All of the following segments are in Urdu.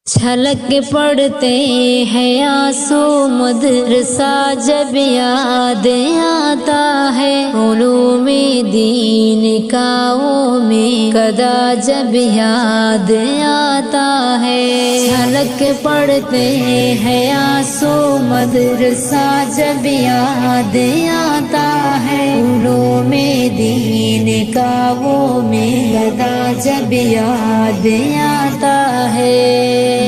چھلک پڑتے ہیں آنسو مدرسہ جب یاد آتا ہے، علوم دین کا وہ میں قدا جب یاد آتا ہے۔ چھلک پڑتے ہیں آنسو مدرسہ جب یاد آتا ہے، علوم دین کا وہ میں قدا جب یاد آتا ہے۔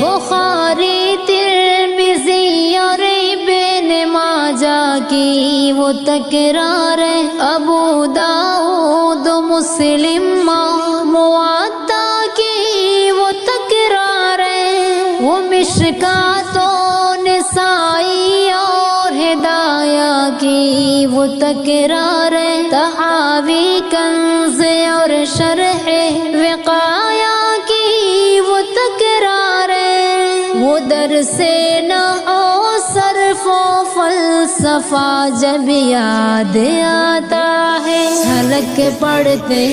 بخاری ترمذی اور ابن ماجہ کی وہ تکرار ہے، ابو داؤد مسلم موطا کی وہ تکرار ہے، وہ مشکات و نسائی اور ہدایہ کی وہ تکرار ہے، تحاوی کنز اور شرح وقایہ کی وہ تکرار ہے، وہ درس نحو صرف و فلسفہ جب یاد آتا ہے۔ چھلک پڑتے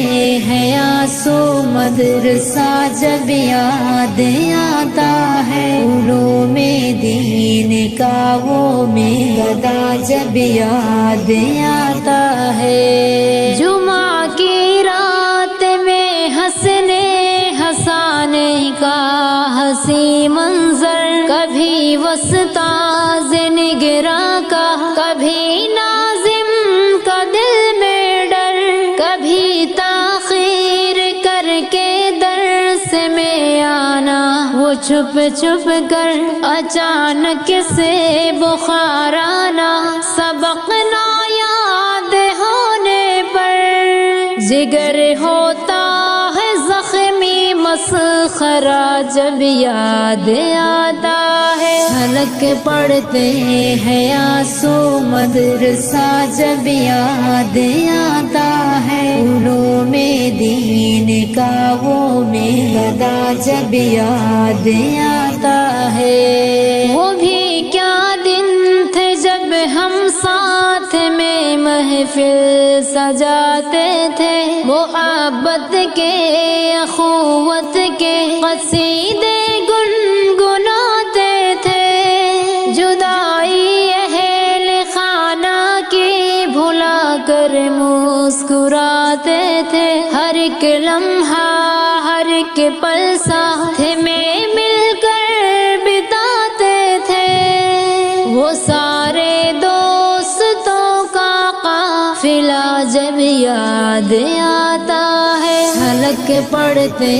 ہیں آنسو مدرسہ جب یاد آتا ہے، علوم دین کا وہ میں قدا جب یاد آتا ہے۔ جمعہ کی رات میں ہنسنے ہنسانے کا ہنسی منظر، کبھی وسطاذ نگراں کا، کبھی ناظم کا دل میں ڈر، کبھی تاخیر کر کے درس میں آنا، وہ چھپ چھپ کر اچانک سے بخار آنا، سبق نہ یاد ہونے پر جگر ہوتا ہے زخمی مسخرہ جب یاد آتا ہے۔ چھلک پڑتے ہیں آنسو مدرسہ جب یاد آتا ہے، علوم دین کا وہ میں قدا جب یاد آتا ہے۔ وہ بھی کیا دن تھے جب ہم ساتھ میں محفل سجاتے تھے، محبت کے اخوت کے قصیدے گنگناتے تھے، جدائی اہل خانہ کی بھلا کر مسکراتے تھے، ہر ایک لمحہ ہر ایک پل ساتھ میں مل کر بتاتے تھے، وہ سارے دوستوں کا قافلہ جب یاد آتا ہے۔ چھلک پڑتے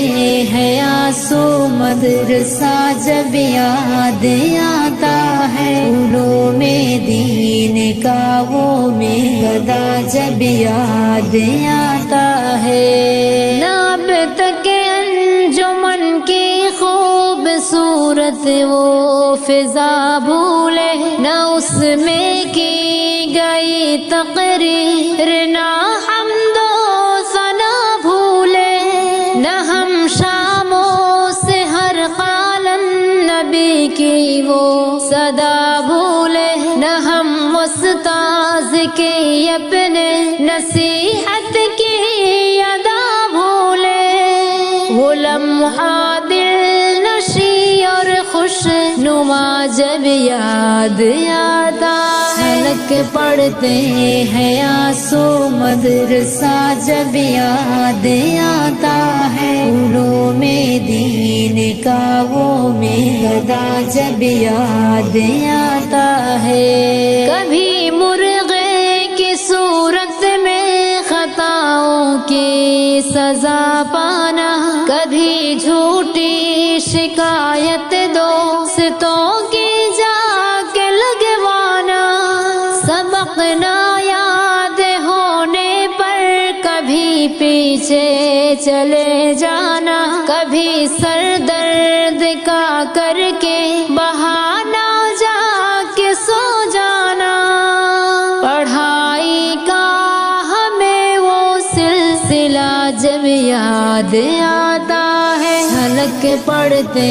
ہیں آنسو مدرسہ جب یاد آتا ہے، علوم دین کا وہ میں قدا جب یاد آتا ہے۔ نہ اب تک انجمن کی خوبصورت وہ فضا بھولے، نہ اس میں کی گئی تقریر، نہ حمد و ثنا بھولے، نہ ہم شاموں سے ہر قال النبی کی وہ صدا بھولے، نہ ہم استاذ کی اپنے نصیحت کی ادا بھولے، وہ لمحہ دل نشی اور خوش نما جب یاد آتا ہے۔ چھلک پڑتے ہیں آنسو مدرسہ جب یاد آتا ہے، علوم دین کا وہ میں قدا جب یاد آتا ہے۔ کبھی مرغے کی صورت میں خطاؤں کی سزا پانا، کبھی جھوٹی شکایت دوستوں کی جا کے لگوانا، سبق نہ یاد ہونے پر کبھی پیچھے چلے جانا، کبھی سر درد کا کر کے بہانا جا کے سو جانا، پڑھائی کا ہمیں وہ سلسلہ جب یاد آتا ہے۔ چھلک پڑتے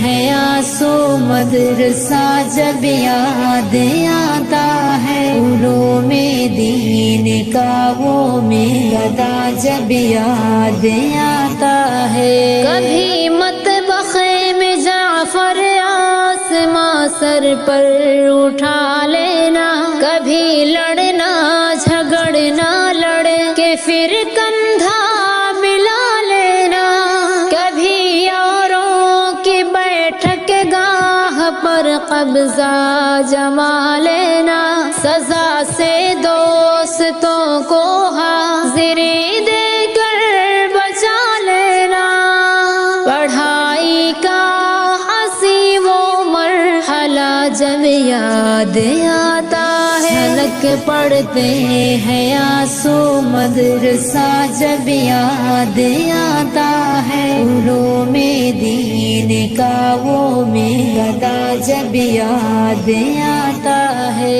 ہیں آنسو مدرسہ جب یاد آتا ہے، علوم دین کا وہ میں قدا جب یاد آتا ہے۔ کبھی مطبخ میں جعفر سر پر اٹھا لینا، کبھی لڑنا جھگڑنا لڑ کے پھر کندھا ملا لینا، کبھی اوروں کی بیٹھک گاہ پر قبضہ جما لینا، سزا سے دوستوں کو حاضری دے کر بچا لینا، پڑھائی کا ہنسی وہ مرحلہ جب یاد آتا ہے، جھلک پڑھتے ہیں آنسو مدرسہ جب یاد آتا ہے، علوم دین کا وہ میدہ جب یاد آتا ہے۔